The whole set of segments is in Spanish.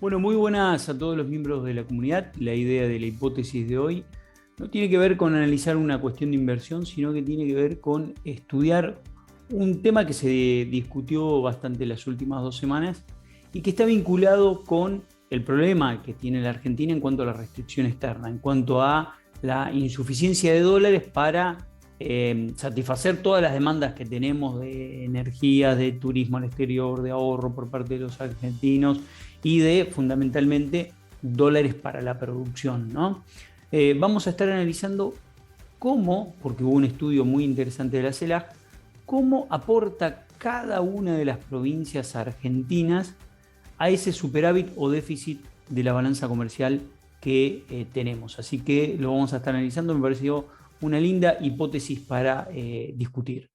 Bueno, muy buenas a todos los miembros de la comunidad. La idea de la hipótesis de hoy no tiene que ver con analizar una cuestión de inversión, sino que tiene que ver con estudiar un tema que se discutió bastante las últimas 2 semanas y que está vinculado con el problema que tiene la Argentina en cuanto a la restricción externa, en cuanto a la insuficiencia de dólares para satisfacer todas las demandas que tenemos de energía, de turismo al exterior, de ahorro por parte de los argentinos y de fundamentalmente dólares para la producción, ¿no? Vamos a estar analizando cómo, porque hubo un estudio muy interesante de la CELAC, cómo aporta cada una de las provincias argentinas a ese superávit o déficit de la balanza comercial que tenemos. Así que lo vamos a estar analizando, me pareció una linda hipótesis para discutir.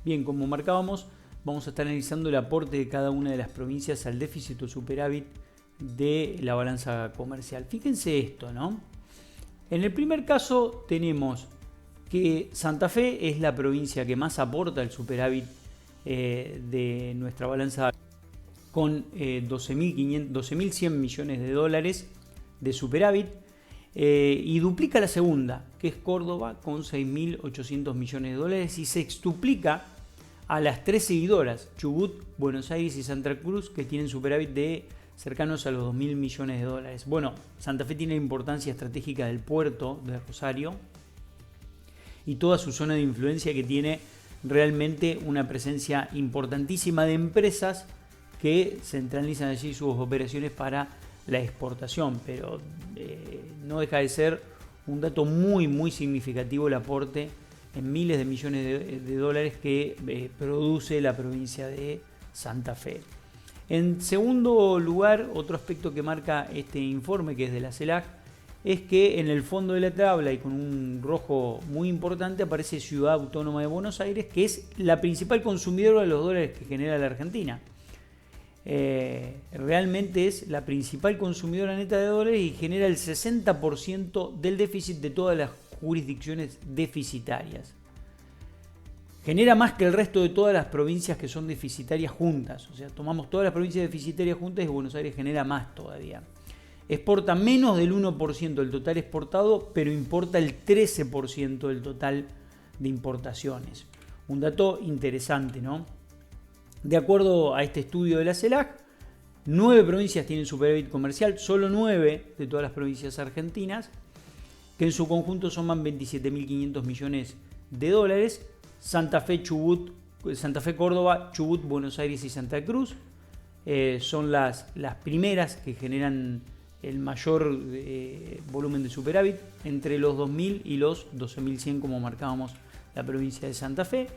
Bien, como marcábamos, vamos a estar analizando el aporte de cada una de las provincias al déficit o superávit de la balanza comercial. Fíjense esto, ¿no? En el primer caso tenemos que Santa Fe es la provincia que más aporta al superávit de nuestra balanza con 12.100 millones de dólares de superávit y duplica la segunda, que es Córdoba, con 6.800 millones de dólares y se extuplica a las tres seguidoras, Chubut, Buenos Aires y Santa Cruz, que tienen superávit de cercanos a los 2.000 millones de dólares. Bueno, Santa Fe tiene la importancia estratégica del puerto de Rosario y toda su zona de influencia, que tiene realmente una presencia importantísima de empresas que centralizan allí sus operaciones para la exportación, pero no deja de ser un dato muy significativo el aporte en miles de millones de dólares que produce la provincia de Santa Fe. En segundo lugar, otro aspecto que marca este informe, que es de la CELAC, es que en el fondo de la tabla y con un rojo muy importante aparece Ciudad Autónoma de Buenos Aires, que es la principal consumidora de los dólares que genera la Argentina. Realmente es la principal consumidora neta de dólares y genera el 60% del déficit de todas las jurisdicciones deficitarias. Genera más que el resto de todas las provincias que son deficitarias juntas. O sea, tomamos todas las provincias deficitarias juntas y Buenos Aires genera más todavía. Exporta menos del 1% del total exportado, pero importa el 13% del total de importaciones. Un dato interesante, ¿no? De acuerdo a este estudio de la CELAC, 9 provincias tienen superávit comercial, solo 9 de todas las provincias argentinas, que en su conjunto suman 27.500 millones de dólares. Santa Fe, Córdoba, Chubut, Buenos Aires y Santa Cruz son las primeras que generan el mayor volumen de superávit, entre los 2.000 y los 12.100, como marcábamos la provincia de Santa Fe.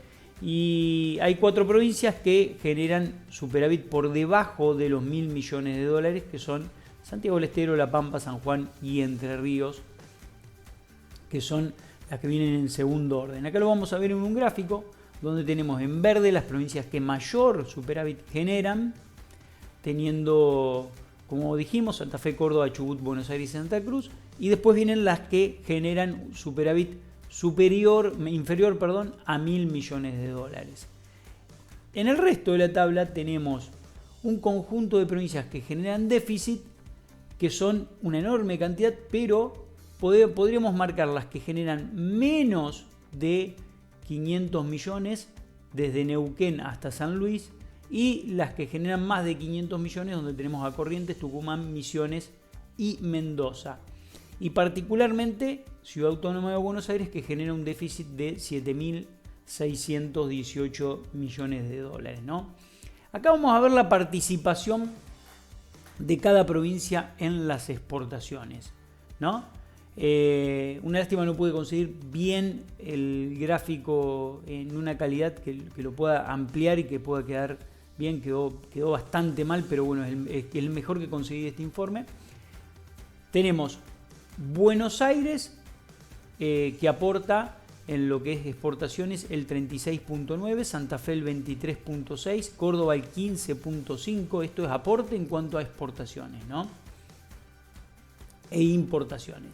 Y hay 4 provincias que generan superávit por debajo de los 1.000 millones de dólares, que son Santiago del Estero, La Pampa, San Juan y Entre Ríos, que son las que vienen en segundo orden. Acá lo vamos a ver en un gráfico donde tenemos en verde las provincias que mayor superávit generan, teniendo, como dijimos, Santa Fe, Córdoba, Chubut, Buenos Aires y Santa Cruz, y después vienen las que generan superávit inferior a 1.000 millones de dólares. En el resto de la tabla tenemos un conjunto de provincias que generan déficit, que son una enorme cantidad, pero podríamos marcar las que generan menos de 500 millones desde Neuquén hasta San Luis, y las que generan más de 500 millones, donde tenemos a Corrientes, Tucumán, Misiones y Mendoza. Y particularmente Ciudad Autónoma de Buenos Aires, que genera un déficit de 7.618 millones de dólares, ¿no? Acá vamos a ver la participación de cada provincia en las exportaciones, ¿no? Una lástima no pude conseguir bien el gráfico en una calidad que lo pueda ampliar y que pueda quedar bien. Quedó bastante mal, pero bueno, es el mejor que conseguí de este informe. Tenemos Buenos Aires, que aporta en lo que es exportaciones el 36.9, Santa Fe el 23.6, Córdoba el 15.5. Esto es aporte en cuanto a exportaciones, ¿no? E importaciones.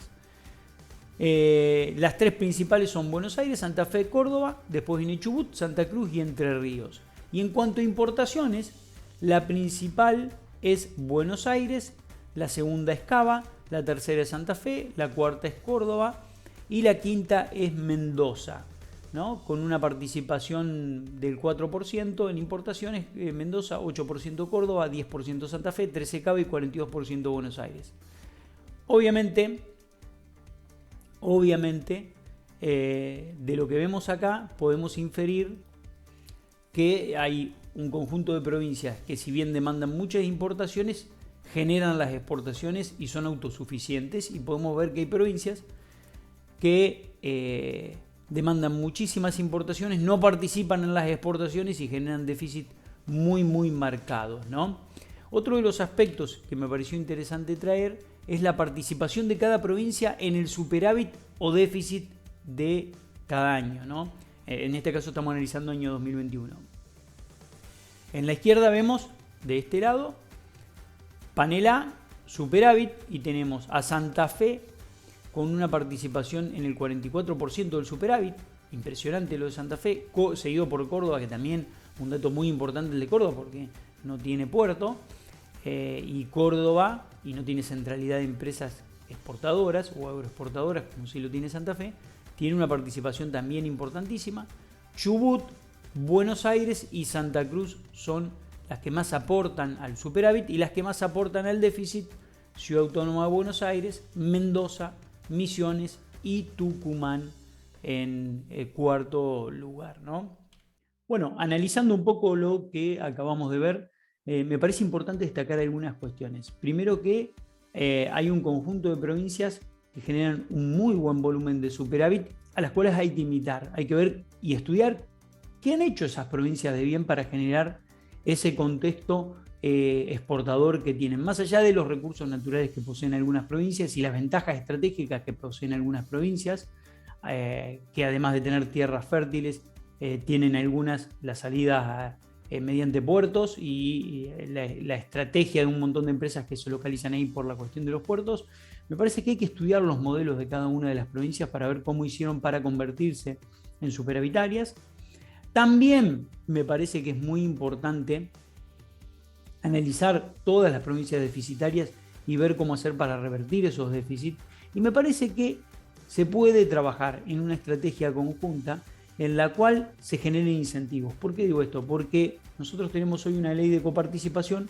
Las tres principales son Buenos Aires, Santa Fe, Córdoba, después viene Chubut, Santa Cruz y Entre Ríos. Y en cuanto a importaciones, la principal es Buenos Aires, la segunda es Cava, la tercera es Santa Fe, la cuarta es Córdoba y la quinta es Mendoza, ¿no? Con una participación del 4% en importaciones, Mendoza, 8% Córdoba, 10% Santa Fe, 13% Cava y 42% Buenos Aires. Obviamente, de lo que vemos acá podemos inferir que hay un conjunto de provincias que, si bien demandan muchas importaciones, generan las exportaciones y son autosuficientes, y podemos ver que hay provincias que demandan muchísimas importaciones, no participan en las exportaciones y generan déficit muy marcados, ¿no? Otro de los aspectos que me pareció interesante traer es la participación de cada provincia en el superávit o déficit de cada año, ¿no? En este caso estamos analizando año 2021. En la izquierda vemos, de este lado, panel A, superávit, y tenemos a Santa Fe con una participación en el 44% del superávit. Impresionante lo de Santa Fe, seguido por Córdoba, que también un dato muy importante el de Córdoba porque no tiene puerto, y Córdoba, y no tiene centralidad de empresas exportadoras o agroexportadoras como sí lo tiene Santa Fe, tiene una participación también importantísima. Chubut, Buenos Aires y Santa Cruz son las que más aportan al superávit, y las que más aportan al déficit: Ciudad Autónoma de Buenos Aires, Mendoza, Misiones y Tucumán en cuarto lugar, ¿no? Bueno, analizando un poco lo que acabamos de ver, me parece importante destacar algunas cuestiones. Primero, que hay un conjunto de provincias que generan un muy buen volumen de superávit, a las cuales hay que imitar, hay que ver y estudiar qué han hecho esas provincias de bien para generar ese contexto exportador que tienen, más allá de los recursos naturales que poseen algunas provincias y las ventajas estratégicas que poseen algunas provincias, que además de tener tierras fértiles, tienen algunas la salida mediante puertos y la estrategia de un montón de empresas que se localizan ahí por la cuestión de los puertos. Me parece que hay que estudiar los modelos de cada una de las provincias para ver cómo hicieron para convertirse en superavitarias. También me parece que es muy importante analizar todas las provincias deficitarias y ver cómo hacer para revertir esos déficits. Y me parece que se puede trabajar en una estrategia conjunta en la cual se generen incentivos. ¿Por qué digo esto? Porque nosotros tenemos hoy una ley de coparticipación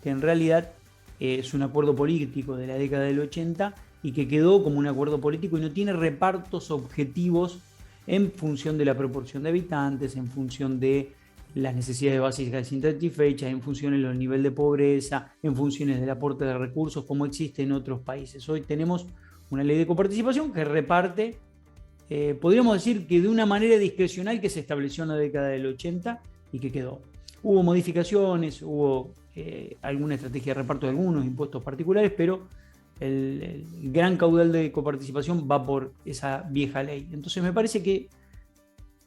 que en realidad es un acuerdo político de la década del 80 y que quedó como un acuerdo político y no tiene repartos objetivos en función de la proporción de habitantes, en función de las necesidades básicas insatisfechas, en función del nivel de pobreza, en funciones del aporte de recursos como existe en otros países. Hoy tenemos una ley de coparticipación que reparte, podríamos decir que de una manera discrecional, que se estableció en la década del 80 y que quedó. Hubo modificaciones, hubo alguna estrategia de reparto de algunos impuestos particulares, pero el gran caudal de coparticipación va por esa vieja ley. Entonces me parece que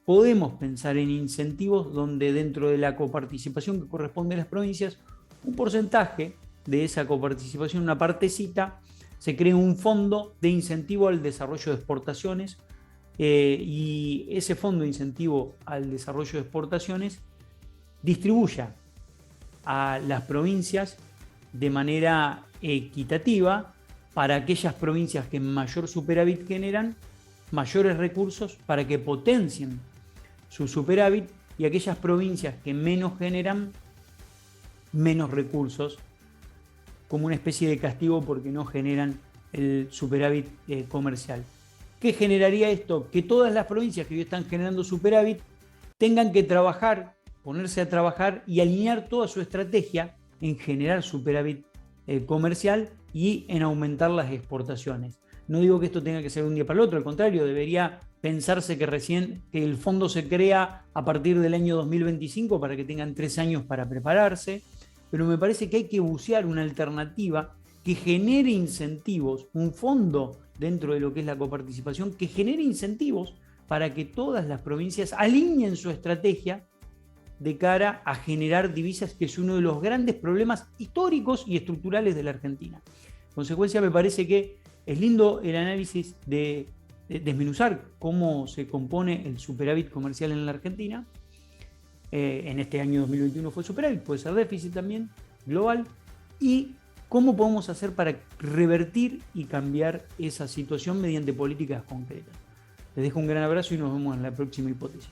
podemos pensar en incentivos donde, dentro de la coparticipación que corresponde a las provincias, un porcentaje de esa coparticipación, una partecita, se cree un fondo de incentivo al desarrollo de exportaciones, y ese fondo de incentivo al desarrollo de exportaciones distribuya a las provincias de manera equitativa para aquellas provincias que mayor superávit generan mayores recursos para que potencien su superávit, y aquellas provincias que menos generan menos recursos, como una especie de castigo porque no generan el superávit comercial. ¿Qué generaría esto? Que todas las provincias que hoy están generando superávit tengan que trabajar, ponerse a trabajar y alinear toda su estrategia en generar superávit comercial y en aumentar las exportaciones. No digo que esto tenga que ser de un día para el otro, al contrario, debería pensarse que el fondo se crea a partir del año 2025 para que tengan 3 años para prepararse, pero me parece que hay que bucear una alternativa que genere incentivos, un fondo dentro de lo que es la coparticipación, que genere incentivos para que todas las provincias alineen su estrategia de cara a generar divisas, que es uno de los grandes problemas históricos y estructurales de la Argentina. En consecuencia, me parece que es lindo el análisis de desmenuzar cómo se compone el superávit comercial en la Argentina. En este año 2021 fue superávit, puede ser déficit también, global, y cómo podemos hacer para revertir y cambiar esa situación mediante políticas concretas. Les dejo un gran abrazo y nos vemos en la próxima hipótesis.